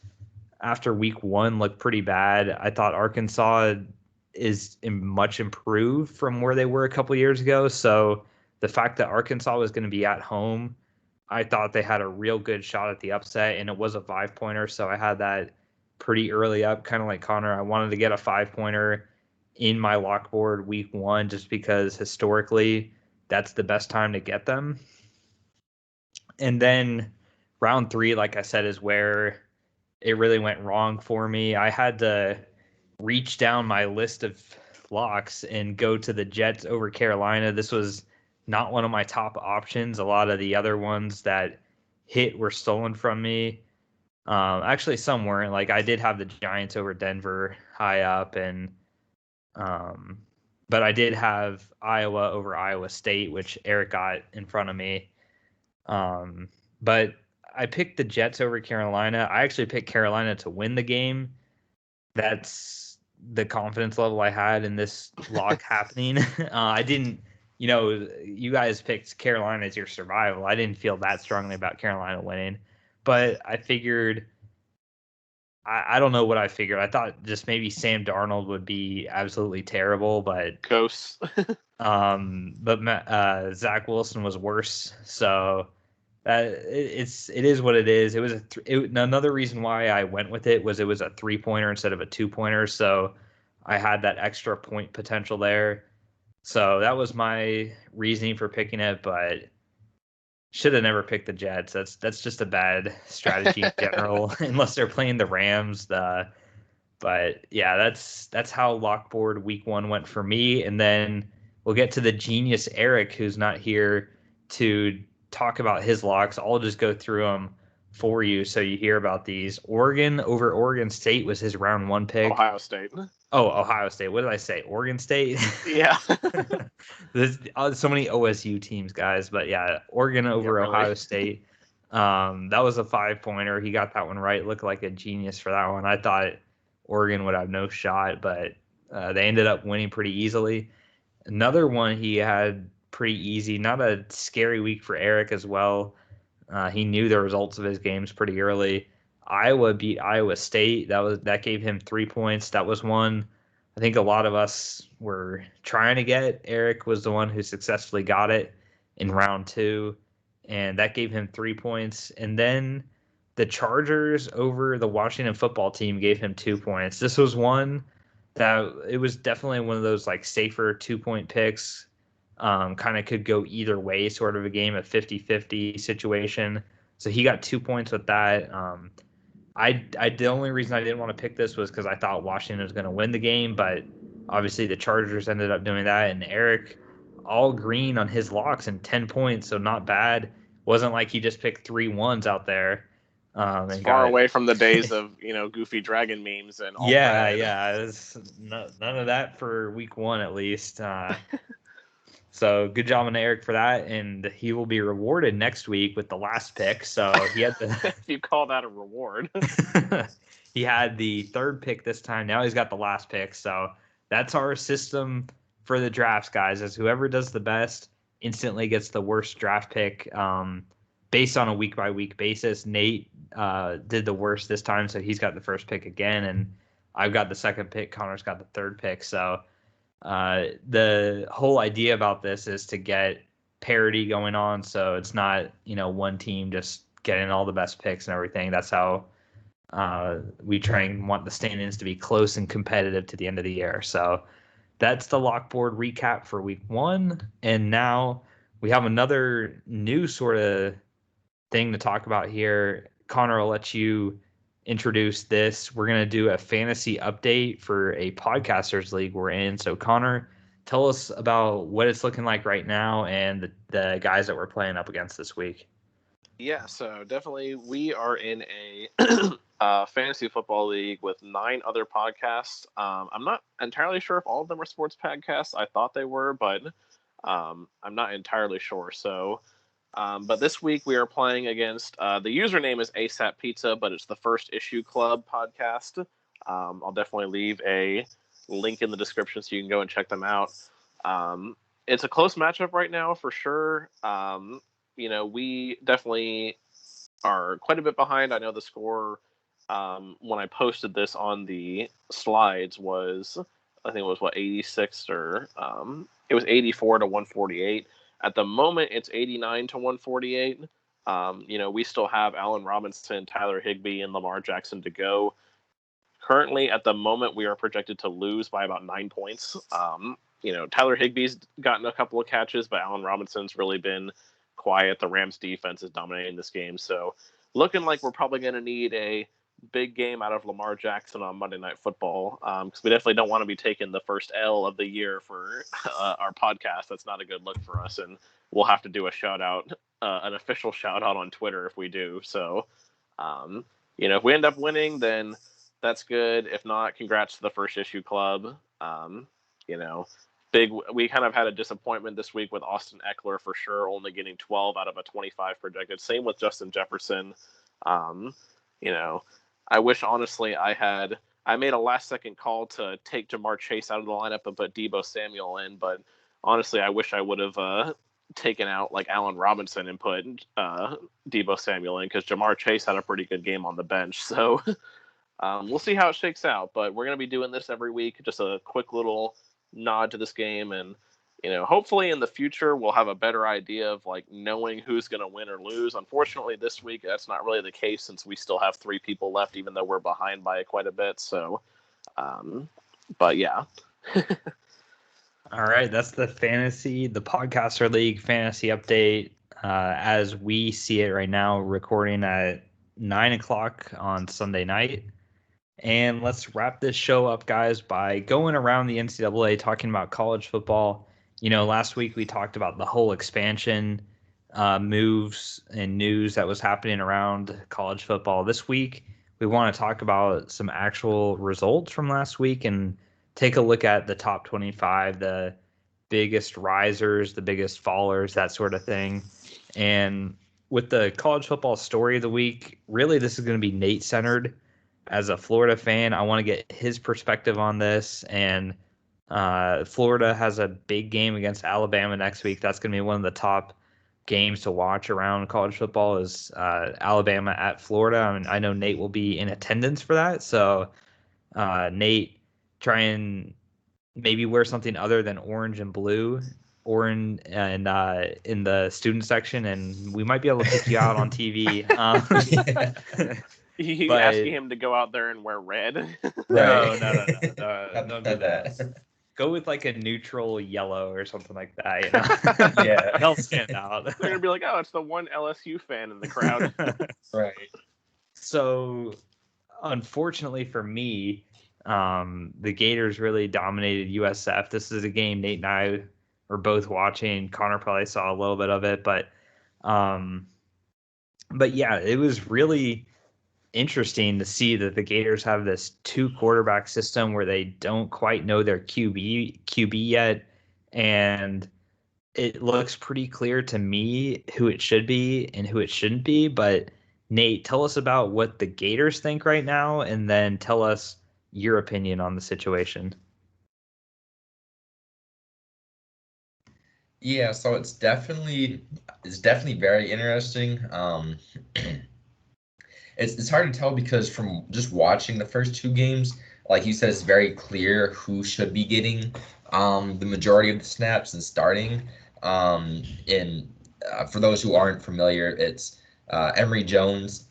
after week 1, looked pretty bad. I thought Arkansas is much improved from where they were a couple years ago. So the fact that Arkansas was going to be at home, I thought they had a real good shot at the upset, and it was a 5-pointer. So I had that pretty early up, kind of like Connor. I wanted to get a 5-pointer in my lock board week 1 just because historically that's the best time to get them. And then round 3, like I said, is where it really went wrong for me. I had to reach down my list of locks and go to the Jets over Carolina. This was not one of my top options. A lot of the other ones that hit were stolen from me. Actually, some weren't. Like, I did have the Giants over Denver high up, and but I did have Iowa over Iowa State, which Eric got in front of me. But I picked the Jets over Carolina. I actually picked Carolina to win the game. That's the confidence level I had in this lock happening. I didn't, you guys picked Carolina as your survival. I didn't feel that strongly about Carolina winning, but I figured, I don't know what I figured. I thought just maybe Sam Darnold would be absolutely terrible, but Ghosts. but Zach Wilson was worse. So it is what it is. It was another reason why I went with it was a 3-pointer instead of a 2-pointer. So I had that extra point potential there. So that was my reasoning for picking it, but should have never picked the Jets. That's just a bad strategy in general, unless they're playing the Rams. But yeah, that's how lockboard week 1 went for me. And then we'll get to the genius Eric, who's not here to talk about his locks. I'll just go through them for you so you hear about these. Oregon over Oregon State was his round 1 pick. Ohio State. Oh, Ohio State. What did I say? Oregon State? Yeah. There's so many OSU teams, guys. But yeah, Oregon over Ohio State. That was a 5-pointer. He got that one right. Looked like a genius for that one. I thought Oregon would have no shot, but they ended up winning pretty easily. Another one he had pretty easy. Not a scary week for Eric as well. He knew the results of his games pretty early. Iowa beat Iowa State. That gave him 3 points. That was one I think a lot of us were trying to get. Eric was the one who successfully got it in round 2, and that gave him 3 points. And then the Chargers over the Washington football team gave him 2 points. This was one that it was definitely one of those like safer 2-point picks. Kind of could go either way, sort of a game, a 50-50 situation. So he got 2 points with that. The only reason I didn't want to pick this was because I thought Washington was going to win the game, but obviously the Chargers ended up doing that. And Eric, all green on his locks and 10 points, so not bad. Wasn't like he just picked 3 ones out there. It's far away from the days of goofy dragon memes and all that. Yeah. None of that for week 1 at least. So good job on Eric for that, and he will be rewarded next week with the last pick. So he had if you call that a reward. He had the 3rd pick this time. Now he's got the last pick. So that's our system for the drafts, guys. As whoever does the best instantly gets the worst draft pick, based on a week by week basis. Nate did the worst this time, so he's got the 1st pick again, and I've got the 2nd pick. Connor's got the 3rd pick. So the whole idea about this is to get parity going on, so it's not one team just getting all the best picks and everything. That's how we try and want the stand-ins to be close and competitive to the end of the year. So that's the lockboard recap for week 1, and now we have another new sort of thing to talk about here. Connor, I'll let you introduce this. We're going to do a fantasy update for a podcasters league we're in. So Connor, tell us about what it's looking like right now and the guys that we're playing up against this week. Yeah, so definitely we are in a fantasy football league with 9 other podcasts. I'm not entirely sure if all of them are sports podcasts. I thought they were, but I'm not entirely sure. So but this week we are playing against, the username is ASAP Pizza, but it's the First Issue Club podcast. I'll definitely leave a link in the description so you can go and check them out. It's a close matchup right now for sure. We definitely are quite a bit behind. I know the score when I posted this on the slides was, I think it was 86 or it was 84 to 148. At the moment, it's 89 to 148. We still have Allen Robinson, Tyler Higbee, and Lamar Jackson to go. Currently, at the moment, we are projected to lose by about 9 points. Tyler Higbee's gotten a couple of catches, but Allen Robinson's really been quiet. The Rams defense is dominating this game. So looking like we're probably going to need a big game out of Lamar Jackson on Monday Night Football, because we definitely don't want to be taking the first L of the year for our podcast. That's not a good look for us, and we'll have to do a shout out an official shout out on Twitter if we do. So, if we end up winning, then that's good. If not, congrats to the First Issue Club. We kind of had a disappointment this week with Austin Eckler for sure, only getting 12 out of a 25 projected. Same with Justin Jefferson. I wish honestly I made a last second call to take Jamar Chase out of the lineup and put Deebo Samuel in, but honestly, I wish I would have taken out like Allen Robinson and put Deebo Samuel in, because Jamar Chase had a pretty good game on the bench. So we'll see how it shakes out, but we're going to be doing this every week. Just a quick little nod to this game, and hopefully in the future we'll have a better idea of like knowing who's going to win or lose. Unfortunately, this week that's not really the case, since we still have 3 people left, even though we're behind by quite a bit. So, but yeah. All right, that's the Podcaster League fantasy update. As we see it right now, recording at 9:00 on Sunday night. And let's wrap this show up, guys, by going around the NCAA talking about college football. Last week we talked about the whole expansion moves and news that was happening around college football. This week we want to talk about some actual results from last week and take a look at the top 25, the biggest risers, the biggest fallers, that sort of thing. And with the college football story of the week, really this is going to be Nate centered. As a Florida fan, I want to get his perspective on this. And Florida has a big game against Alabama next week. That's going to be one of the top games to watch around college football, is Alabama at Florida. I mean, I know Nate will be in attendance for that. So Nate, try and maybe wear something other than orange and blue, orange and in the student section, and we might be able to pick you out on TV. You asking him to go out there and wear red? No, don't do that. Go with like a neutral yellow or something like that. Yeah, they'll stand out. They're gonna be like, oh, it's the one LSU fan in the crowd. Right. So, unfortunately for me, the Gators really dominated USF. This is a game Nate and I were both watching. Connor probably saw a little bit of it, but yeah, it was really interesting to see that the Gators have this 2 quarterback system where they don't quite know their QB yet, and it looks pretty clear to me who it should be and who it shouldn't be. But Nate, tell us about what the Gators think right now, and then tell us your opinion on the situation. Yeah, so it's definitely very interesting. It's hard to tell because from just watching the first 2 games, like you said, it's very clear who should be getting the majority of the snaps and starting. For those who aren't familiar, it's Emory Jones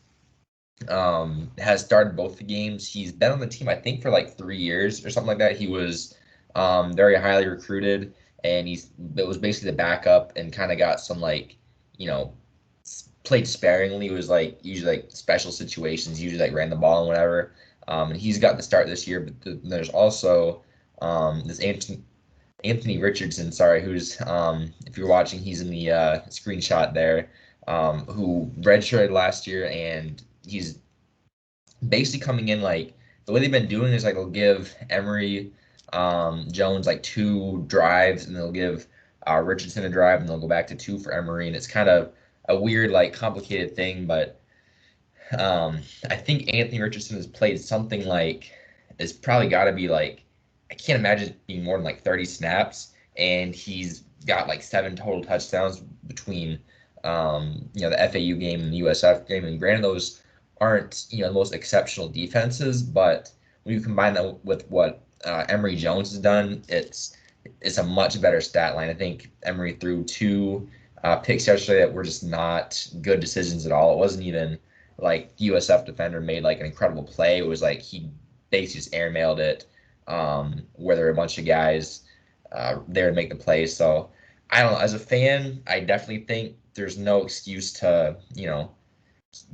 has started both the games. He's been on the team, I think, for like 3 years or something like that. He was very highly recruited, and it was basically the backup and kind of got some played sparingly. It was usually special situations, usually ran the ball and whatever. And he's got the start this year. But there's also this Anthony Richardson, who's if you're watching, he's in the screenshot there, who redshirted last year, and he's basically coming in the way they've been doing is they'll give Emory Jones 2 drives, and they'll give Richardson a drive, and they'll go back to 2 for Emory, and it's kind of a weird, complicated thing. But I think Anthony Richardson has played something it's probably got to be I can't imagine it being more than 30 snaps, and he's got 7 total touchdowns between the FAU game and the USF game. And granted, those aren't the most exceptional defenses, but when you combine that with what Emory Jones has done, it's a much better stat line. I think Emory threw 2 picks yesterday that were just not good decisions at all. It wasn't even the USF defender made an incredible play. It was he basically just airmailed it where there were a bunch of guys there to make the play. So I don't know. As a fan, I definitely think there's no excuse to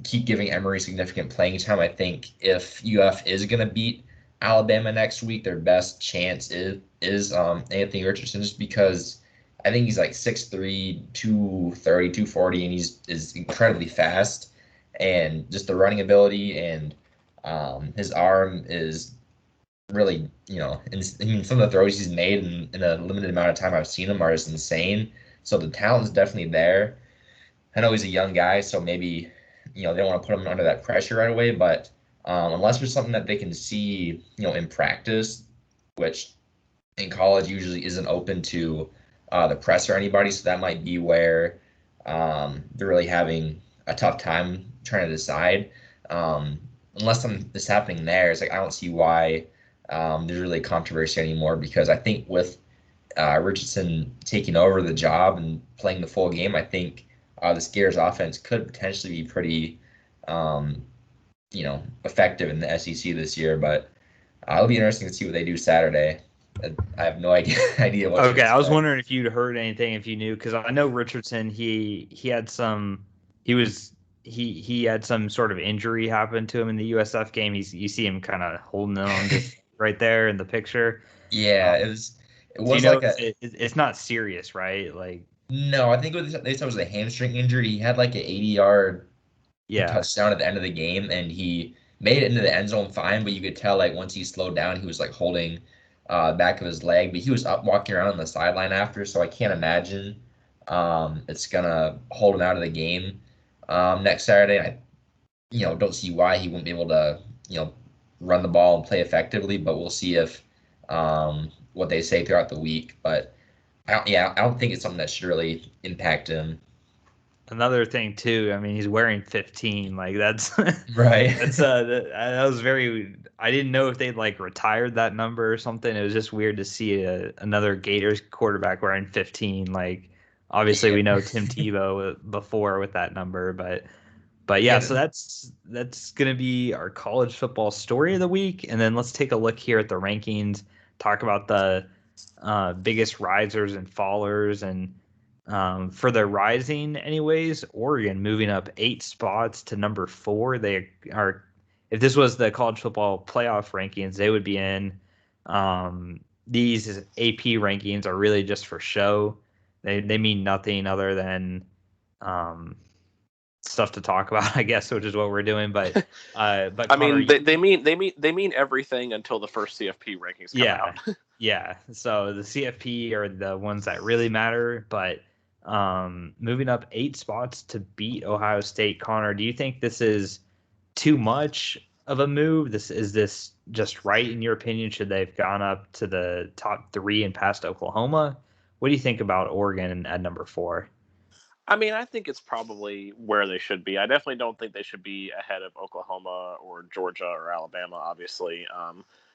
keep giving Emory significant playing time. I think if UF is going to beat Alabama next week, their best chance is Anthony Richardson, just because I think he's like 6'3", 230, 240, and is incredibly fast. And just the running ability and his arm is really, I mean, some of the throws he's made in a limited amount of time I've seen him are just insane. So the talent is definitely there. I know he's a young guy, so maybe, they don't want to put him under that pressure right away. But unless there's something that they can see, in practice, which in college usually isn't open to the press or anybody, so that might be where they're really having a tough time trying to decide. Unless something is happening there, it's like I don't see why there's really controversy anymore because I think with Richardson taking over the job and playing the full game, I think the Scares offense could potentially be pretty, um, effective in the SEC this year. But it'll be interesting to see what they do Saturday. I have no idea what to Okay, I was expect. wondering if you'd heard anything, if you knew, because I know Richardson. He had some. He was he had some sort of injury happen to him in the USF game. You see him kind of holding on just right there in the picture. Yeah, Um, it do you was know like a it's not serious, right? Like, no, I think they said it was a hamstring injury. He had like an 80-yard yeah, touchdown at the end of the game, and he made it into the end zone fine. But you could tell like once he slowed down, he was like holding back of his leg. But he was up walking around on the sideline after, so I can't imagine it's gonna hold him out of the game next Saturday. I don't see why he wouldn't be able to run the ball and play effectively. But we'll see if what they say throughout the week. But I don't think it's something that should really impact him. another thing too. I mean, he's wearing 15. Like that's Right. that was very. I didn't know if they'd like retired that number or something. It was just weird to see another Gators quarterback wearing 15. Like obviously Yeah. we know Tim Tebow before with that number, but yeah. Yeah. So that's gonna be our college football story of the week, and then let's take a look here at the rankings. Talk about the biggest risers and fallers and for the rising, anyways, Oregon moving up 8 spots to number 4. They are, if this was the college football playoff rankings, they would be in. These AP rankings are really just for show. They mean nothing other than um, stuff to talk about, I guess, which is what we're doing. But I Connor, mean, they mean everything until the first CFP rankings come yeah, out. yeah. So the CFP are the ones that really matter, but moving up 8 spots to beat Ohio State. Connor, do you think this is too much of a move? This just right in your opinion? Should they have gone up to the top 3 and past Oklahoma? What do you think about Oregon at number 4? I mean, I think it's probably where they should be. I definitely don't think they should be ahead of Oklahoma or Georgia or Alabama, obviously.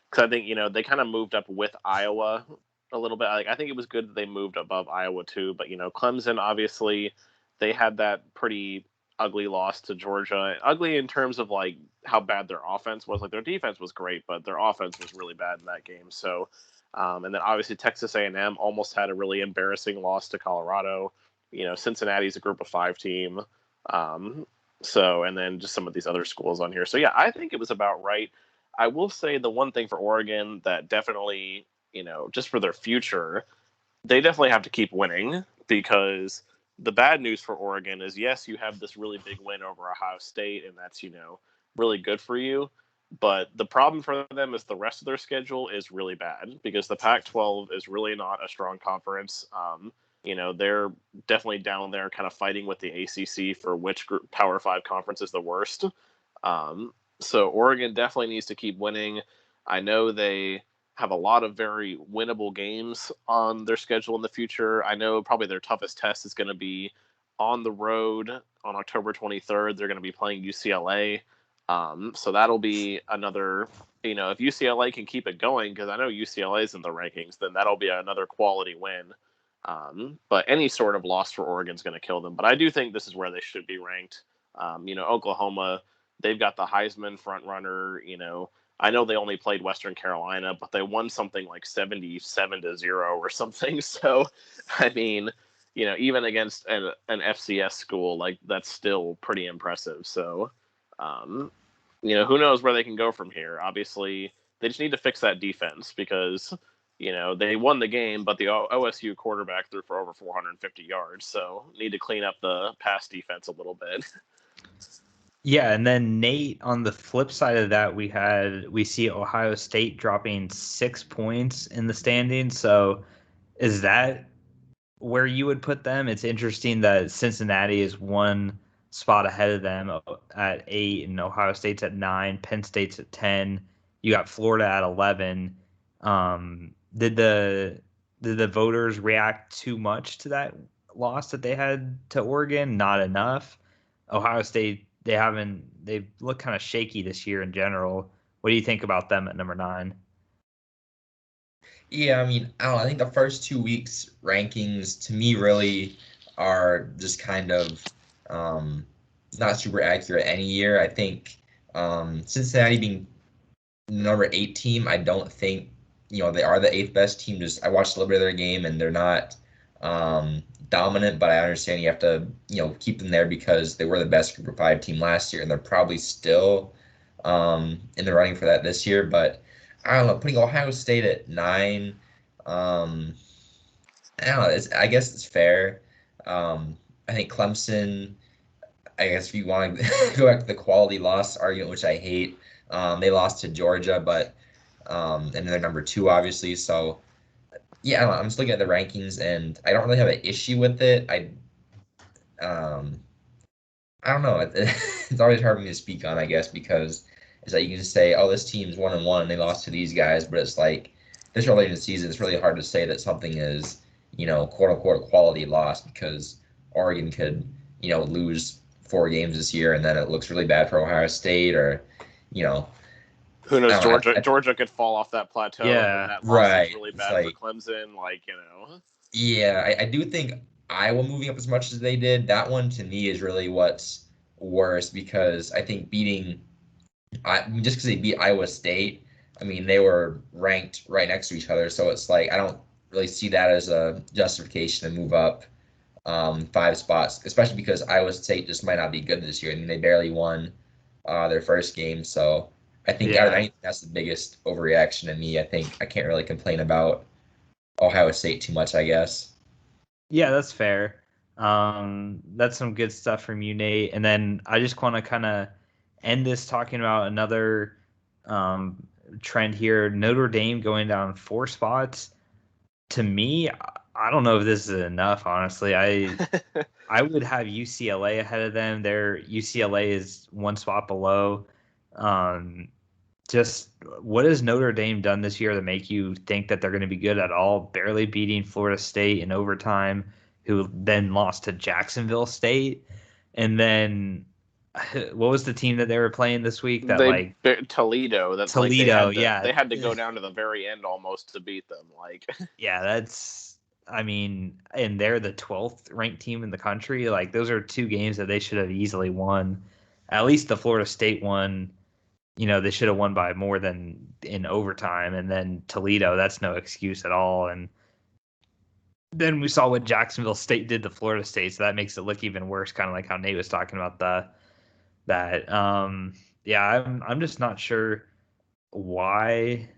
Because I think they kind of moved up with Iowa a little bit. Like I think it was good that they moved above Iowa too. But Clemson, obviously, they had that pretty ugly loss to Georgia. Ugly in terms of like how bad their offense was. Like their defense was great, but their offense was really bad in that game. So, and then obviously Texas A&M almost had a really embarrassing loss to Colorado. Cincinnati's a group of 5 team. Um, and then just some of these other schools on here. So, yeah, I think it was about right. I will say the one thing for Oregon that definitely, just for their future, they definitely have to keep winning because the bad news for Oregon is, yes, you have this really big win over Ohio State, and that's, really good for you. But the problem for them is the rest of their schedule is really bad because the Pac-12 is really not a strong conference. They're definitely down there kind of fighting with the ACC for which Power 5 conference is the worst. So Oregon definitely needs to keep winning. I know they have a lot of very winnable games on their schedule in the future. I know probably their toughest test is going to be on the road on October 23rd. They're going to be playing UCLA. So that'll be another, if UCLA can keep it going, because I know UCLA is in the rankings, then that'll be another quality win. But any sort of loss for Oregon is going to kill them. But I do think this is where they should be ranked. Oklahoma, they've got the Heisman front runner. I know they only played Western Carolina, but they won something like 77-0 or something. So, I mean, even against an FCS school, like that's still pretty impressive. So, who knows where they can go from here? Obviously, they just need to fix that defense because, they won the game, but the OSU quarterback threw for over 450 yards. So need to clean up the pass defense a little bit. Yeah, and then Nate, on the flip side of that, we see Ohio State dropping 6 points in the standings. So is that where you would put them? It's interesting that Cincinnati is one spot ahead of them at 8, and Ohio State's at 9, Penn State's at 10. You got Florida at 11. Did the voters react too much to that loss that they had to Oregon? Not enough. Ohio State, they've looked kind of shaky this year in general. What do you think about them at number 9? Yeah, I mean, I don't know. I think the first 2 weeks rankings to me really are just kind of not super accurate any year. I think Cincinnati being number 8 team, I don't think they are the 8th best team. Just I watched a little bit of their game and they're not dominant, but I understand you have to keep them there because they were the best Group of 5 team last year and they're probably still in the running for that this year. But I don't know, putting Ohio State at 9, I don't know. I guess it's fair. I think Clemson. I guess if you want to go back to the quality loss argument, which I hate, they lost to Georgia, but and they're number 2, obviously. So yeah, I don't know, I'm just looking at the rankings, and I don't really have an issue with it. Um, I don't know. It's always hard for me to speak on, I guess, because it's like you can just say, "Oh, this team's 1-1 and they lost to these guys," but it's like this early in the season, it's really hard to say that something is, quote unquote, a quality loss because Oregon could, lose 4 games this year and then it looks really bad for Ohio State, or, Who knows? I don't know. Georgia could fall off that plateau, and then Yeah, that loss is Right. really It's bad for like, Clemson. yeah, I do think Iowa moving up as much as they did, that one to me is really what's worse because I think just because they beat Iowa State, I mean, they were ranked right next to each other. So it's like, I don't really see that as a justification to move up 5 spots, especially because Iowa State just might not be good this year. I mean, they barely won their first game. So I think out of yeah. anything, that's the biggest overreaction to me. I think I can't really complain about Ohio State too much, I guess. Yeah, that's fair. That's some good stuff from you, Nate. And then I just want to kind of end this talking about another trend here. Notre Dame going down 4 spots. To me, I don't know if this is enough. Honestly, I would have UCLA ahead of them. Their UCLA is 1 spot below. Um, just what has Notre Dame done this year to make you think that they're going to be good at all? Barely beating Florida State in overtime, who then lost to Jacksonville State. And then what was the team that they were playing this week? That like Toledo. That's like Toledo, yeah. they had to go down to the very end almost to beat them. Yeah, that's I mean, and they're the 12th ranked team in the country. Like those are 2 games that they should have easily won. At least the Florida State one, they should have won by more than in overtime. And then Toledo, that's no excuse at all. And then we saw what Jacksonville State did to Florida State, so that makes it look even worse. Kind of like how Nate was talking about that. Yeah, I'm just not sure why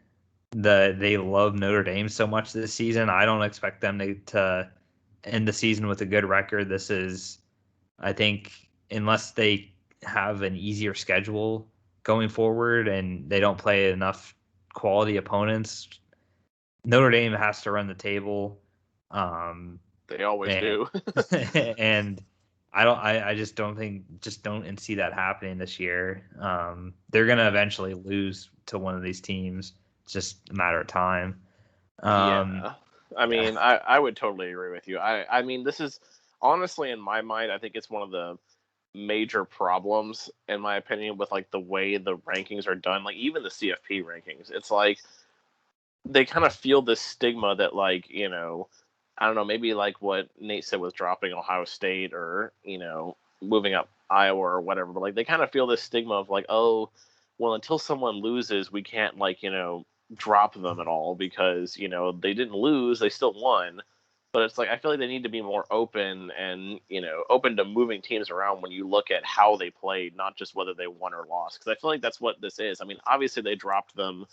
they love Notre Dame so much this season. I don't expect them to end the season with a good record. This is, I think, unless they have an easier schedule going forward and they don't play enough quality opponents, Notre Dame has to run the table. They always do. And I just don't see that happening this year. They're gonna eventually lose to one of these teams. It's just a matter of time. Yeah. I mean, I would totally agree with you. I mean, this is honestly, in my mind, I think it's one of the major problems, in my opinion, with the way the rankings are done. Like even the CFP rankings, it's like they kind of feel this stigma that I don't know, maybe like what Nate said was dropping Ohio State or moving up Iowa or whatever, but they kind of feel this stigma of oh, well, until someone loses, we can't drop them at all because they didn't lose, they still won. But it's I feel like they need to be more open and open to moving teams around when you look at how they played, not just whether they won or lost, because I feel like that's what this is. I mean, obviously they dropped them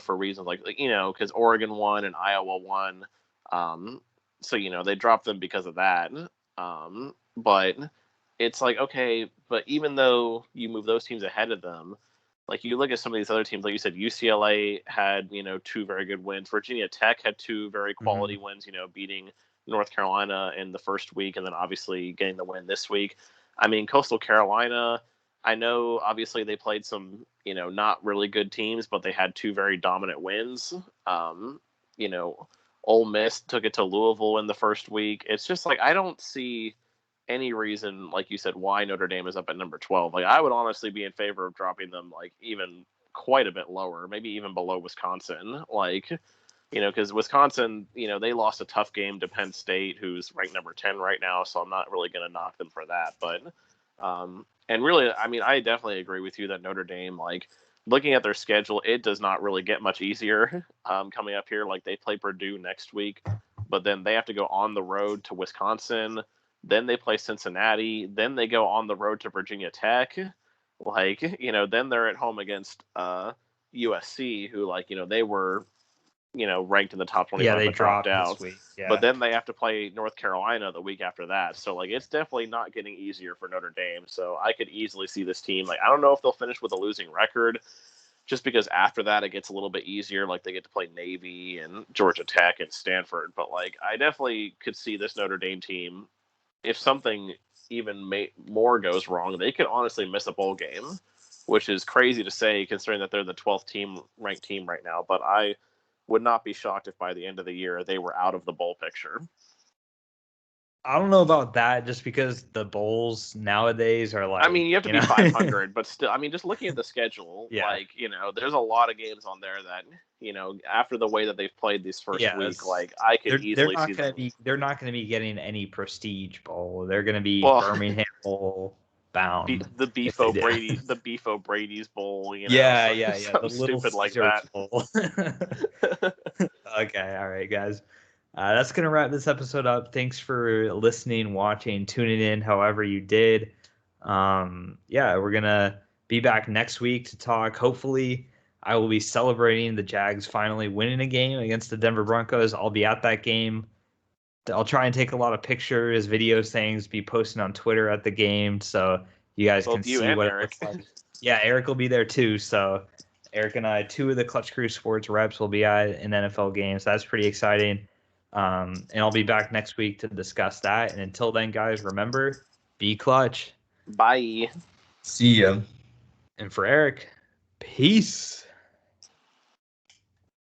for reasons like because Oregon won and Iowa won. So they dropped them because of that. But it's like, okay, but even though you move those teams ahead of them, like you look at some of these other teams, like you said, UCLA had 2 very good wins. Virginia Tech had 2 very quality wins. Beating North Carolina in the first week, and then obviously getting the win this week. I mean, Coastal Carolina, I know obviously they played some not really good teams, but they had 2 very dominant wins. Ole Miss took it to Louisville in the first week. It's just like I don't see any reason, like you said, why Notre Dame is up at number 12. Like I would honestly be in favor of dropping them like even quite a bit lower, maybe even below Wisconsin. Like, because Wisconsin, they lost a tough game to Penn State, who's ranked number 10 right now. So I'm not really going to knock them for that. But, and really, I mean, I definitely agree with you that Notre Dame, like looking at their schedule, it does not really get much easier coming up here. Like they play Purdue next week, but then they have to go on the road to Wisconsin. Then they play Cincinnati. Then they go on the road to Virginia Tech. Like, then they're at home against USC, who, like, they were, ranked in the top 25 they but dropped out. this week. Yeah. But then they have to play North Carolina the week after that. So, like, it's definitely not getting easier for Notre Dame. So I could easily see this team. Like, I don't know if they'll finish with a losing record, just because after that it gets a little bit easier. Like, they get to play Navy and Georgia Tech and Stanford. But, like, I definitely could see this Notre Dame team, if something even more goes wrong, they could honestly miss a bowl game, which is crazy to say considering that they're the 12th ranked team right now. But I would not be shocked if by the end of the year they were out of the bowl picture. I don't know about that, just because the bowls nowadays are like. I mean, you have to be 500, but still, I mean, just looking at the schedule, like, there's a lot of games on there that, after the way that they've played this first week, like, I could easily see them. They're not going to be getting any prestige bowl. They're going to be Birmingham Bowl bound. The Beef O'Brady's Bowl, Yeah. Something stupid like that. Okay, all right, guys. That's going to wrap this episode up. Thanks for listening, watching, tuning in, however you did. We're going to be back next week to talk. Hopefully, I will be celebrating the Jags finally winning a game against the Denver Broncos. I'll be at that game. I'll try and take a lot of pictures, videos, things, be posting on Twitter at the game so you guys can see what it looks like. Yeah, Eric will be there too. So Eric and I, 2 of the Clutch Crew Sports reps, will be at an NFL game. So that's pretty exciting. And I'll be back next week to discuss that. And until then, guys, remember, be clutch. Bye. See ya. And for Eric, peace.